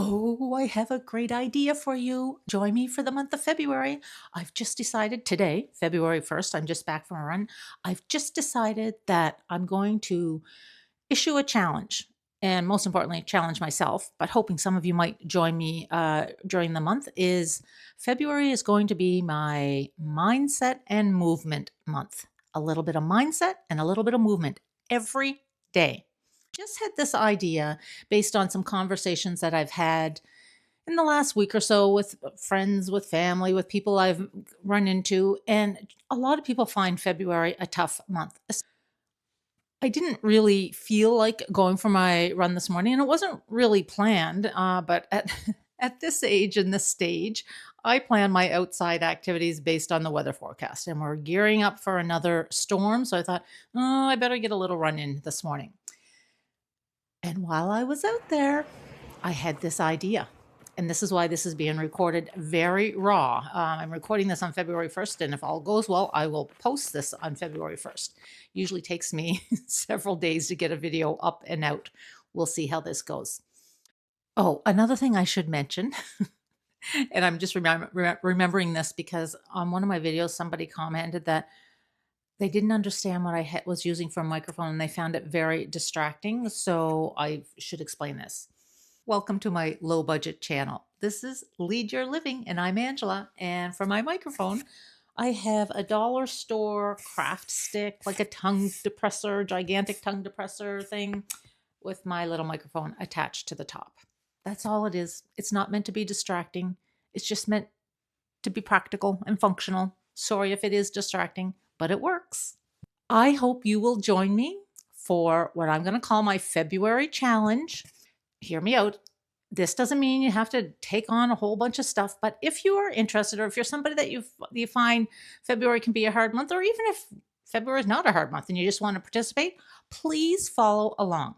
Oh, I have a great idea for you. Join me for the month of February. I've just decided today, February 1st, I'm just back from a run. I've just decided that I'm going to issue a challenge and most importantly, challenge myself, but hoping some of you might join me during the month. Is February is going to be my mindset and movement month. A little bit of mindset and a little bit of movement every day. Just had this idea based on some conversations that I've had in the last week or so with friends, with family, with people I've run into. And a lot of people find February a tough month. I didn't really feel like going for my run this morning, and it wasn't really planned. But at at this age and this stage, I plan my outside activities based on the weather forecast, and we're gearing up for another storm. So I thought, oh, I better get a little run in this morning. And while I was out there, I had this idea. And this is why this is being recorded very raw. I'm recording this on February 1st, and if all goes well, I will post this on February 1st. Usually takes me several days to get a video up and out. We'll see how this goes. Oh, another thing I should mention, and I'm just remembering this because on one of my videos, somebody commented that they didn't understand what I was using for a microphone and they found it very distracting. So I should explain this. Welcome to my low budget channel. This is Lead Your Living and I'm Angela. And for my microphone, I have a dollar store craft stick, like a tongue depressor, gigantic tongue depressor thing with my little microphone attached to the top. That's all it is. It's not meant to be distracting. It's just meant to be practical and functional. Sorry if it is distracting, but it works. I hope you will join me for what I'm going to call my February challenge. Hear me out. This doesn't mean you have to take on a whole bunch of stuff, but if you are interested, or if you're somebody that you find February can be a hard month, or even if February is not a hard month and you just want to participate, please follow along.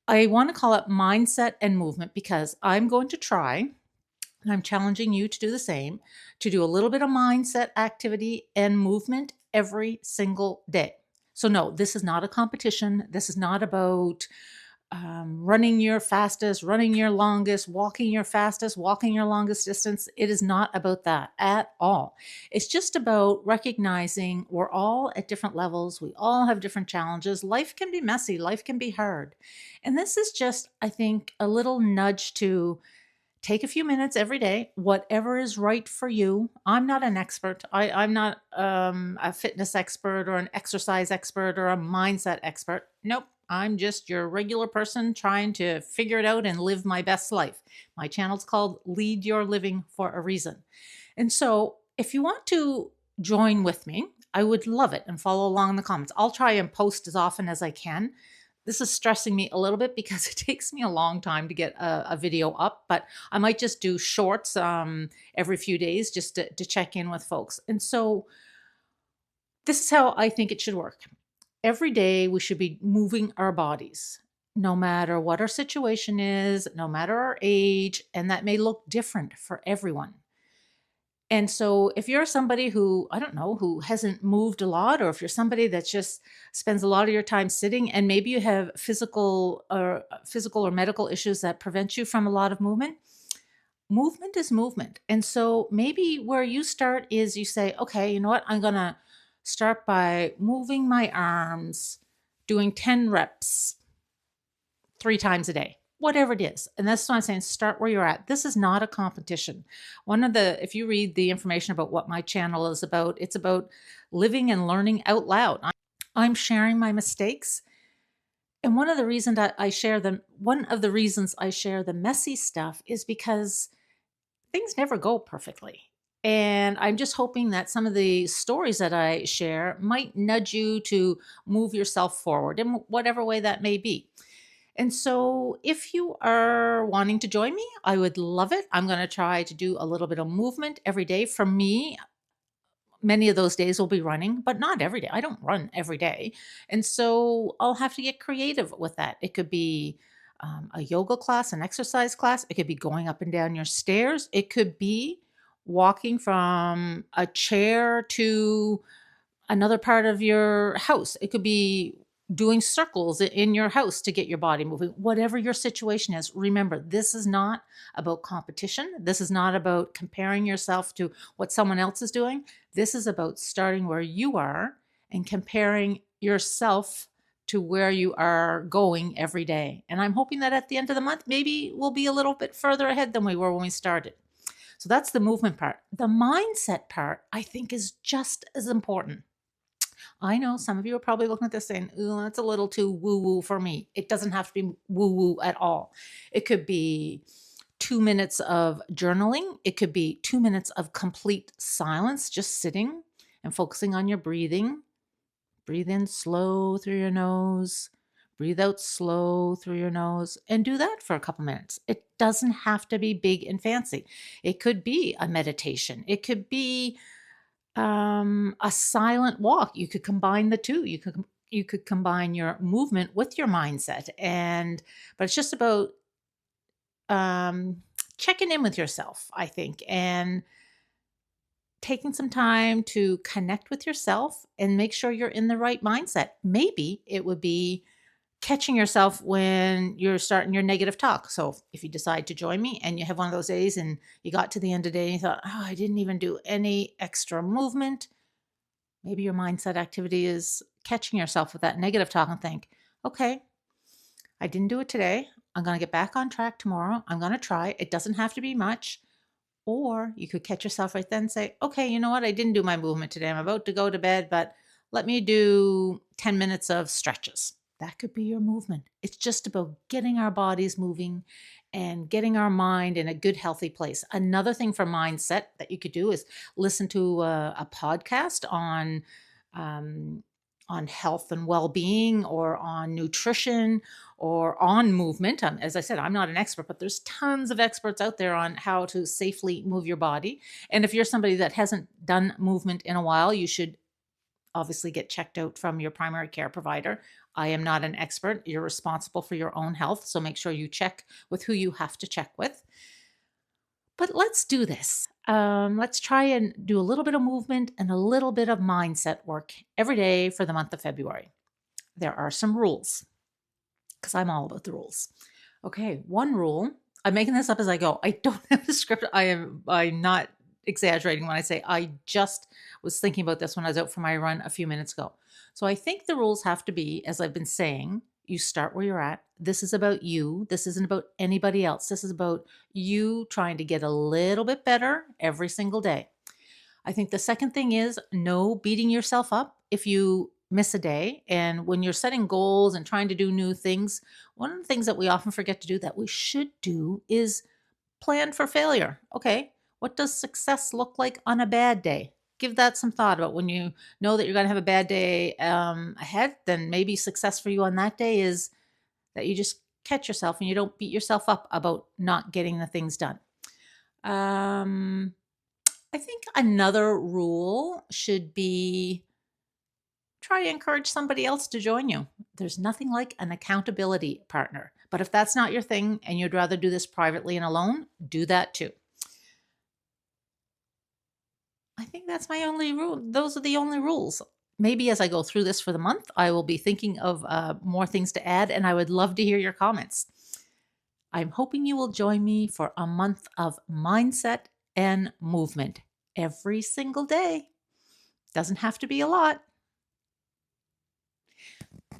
I want to call it mindset and movement because I'm going to try, and I'm challenging you to do the same, to do a little bit of mindset activity and movement every single day. So no, this is not a competition. This is not about running your fastest, running your longest, walking your fastest, walking your longest distance. It is not about that at all. It's just about recognizing we're all at different levels. We all have different challenges. Life can be messy. Life can be hard. And this is just, I think, a little nudge to take a few minutes every day, whatever is right for you. I'm not an expert. I'm not a fitness expert or an exercise expert or a mindset expert. Nope. I'm just your regular person trying to figure it out and live my best life. My channel's called Lead Your Living for a reason. And so if you want to join with me, I would love it, and follow along in the comments. I'll try and post as often as I can. This is stressing me a little bit because it takes me a long time to get a video up, but I might just do shorts every few days just to check in with folks. And so this is how I think it should work. Every day we should be moving our bodies, no matter what our situation is, no matter our age, and that may look different for everyone. And so if you're somebody who, I don't know, who hasn't moved a lot, or if you're somebody that just spends a lot of your time sitting and maybe you have physical or medical issues that prevent you from a lot of movement, movement is movement. And so maybe where you start is you say, okay, you know what? I'm going to start by moving my arms, doing 10 reps 3 times a day, whatever it is. And that's why I'm saying start where you're at. This is not a competition. If you read the information about what my channel is about, it's about living and learning out loud. I'm sharing my mistakes. And one of the reasons I share the messy stuff is because things never go perfectly. And I'm just hoping that some of the stories that I share might nudge you to move yourself forward in whatever way that may be. And so if you are wanting to join me, I would love it. I'm going to try to do a little bit of movement every day. For me, many of those days will be running, but not every day. I don't run every day. And so I'll have to get creative with that. It could be a yoga class, an exercise class. It could be going up and down your stairs. It could be walking from a chair to another part of your house. It could be doing circles in your house to get your body moving. Whatever your situation is, remember, this is not about competition. This is not about comparing yourself to what someone else is doing. This is about starting where you are and comparing yourself to where you are going every day. And I'm hoping that at the end of the month, maybe we'll be a little bit further ahead than we were when we started. So that's the movement part. The mindset part, I think, is just as important. I know some of you are probably looking at this saying, "Ooh, that's a little too woo-woo for me." It doesn't have to be woo-woo at all. It could be 2 minutes of journaling. It could be 2 minutes of complete silence, just sitting and focusing on your breathing. Breathe in slow through your nose. Breathe out slow through your nose, and do that for a couple minutes. It doesn't have to be big and fancy. It could be a meditation. It could be a silent walk. You could combine the two. You could combine your movement with your mindset, but it's just about um, checking in with yourself, I think, and taking some time to connect with yourself and make sure you're in the right mindset. Maybe it would be catching yourself when you're starting your negative talk. So if you decide to join me and you have one of those days and you got to the end of the day and you thought, oh, I didn't even do any extra movement. Maybe your mindset activity is catching yourself with that negative talk and think, okay, I didn't do it today. I'm going to get back on track tomorrow. I'm going to try. It doesn't have to be much. Or you could catch yourself right then and say, okay, you know what? I didn't do my movement today. I'm about to go to bed, but let me do 10 minutes of stretches. That could be your movement. It's just about getting our bodies moving and getting our mind in a good, healthy place. Another thing for mindset that you could do is listen to a podcast um, on health and well-being, or on nutrition, or on movement. As I said, I'm not an expert, but there's tons of experts out there on how to safely move your body. And if you're somebody that hasn't done movement in a while, you should obviously get checked out from your primary care provider. I am not an expert. You're responsible for your own health, so make sure you check with who you have to check with. But let's do this. Let's try and do a little bit of movement and a little bit of mindset work every day for the month of February. There are some rules, because I'm all about the rules. Okay, one rule. I'm making this up as I go. I don't have a script. I'm not exaggerating when I say I just was thinking about this when I was out for my run a few minutes ago. So I think the rules have to be, as I've been saying, you start where you're at. This is about you. This isn't about anybody else. This is about you trying to get a little bit better every single day. I think the second thing is no beating yourself up if you miss a day. And when you're setting goals and trying to do new things, one of the things that we often forget to do that we should do is plan for failure. Okay, what does success look like on a bad day? Give that some thought about when you know that you're going to have a bad day ahead. Then maybe success for you on that day is that you just catch yourself and you don't beat yourself up about not getting the things done. I think another rule should be try to encourage somebody else to join you. There's nothing like an accountability partner. But if that's not your thing and you'd rather do this privately and alone, do that too. I think that's my only rule. Those are the only rules. Maybe as I go through this for the month, I will be thinking of more things to add, and I would love to hear your comments. I'm hoping you will join me for a month of mindset and movement every single day. Doesn't have to be a lot.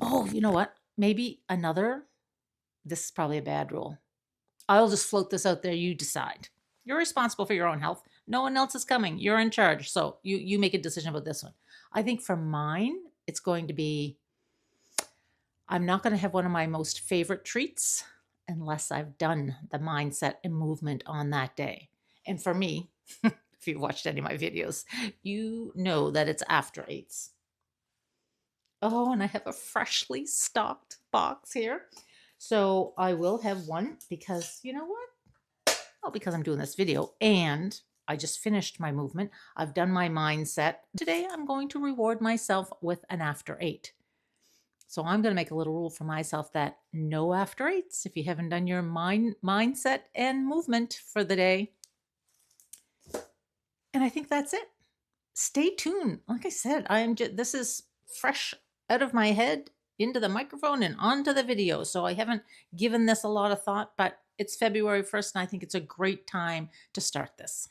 Oh, you know what? Maybe this is probably a bad rule. I'll just float this out there. You decide. You're responsible for your own health. No one else is coming. You're in charge. So you make a decision about this one. I think for mine, it's going to be, I'm not going to have one of my most favorite treats unless I've done the mindset and movement on that day. And for me, if you've watched any of my videos, you know that it's after eights. Oh, and I have a freshly stocked box here. So I will have one because you know what? Well, because I'm doing this video and I just finished my movement. I've done my mindset. Today I'm going to reward myself with an after eight. So I'm going to make a little rule for myself that no after eights if you haven't done your mindset and movement for the day. And I think that's it. Stay tuned. Like I said, this is fresh out of my head. into the microphone and onto the video. So I haven't given this a lot of thought, but it's February 1st, and I think it's a great time to start this.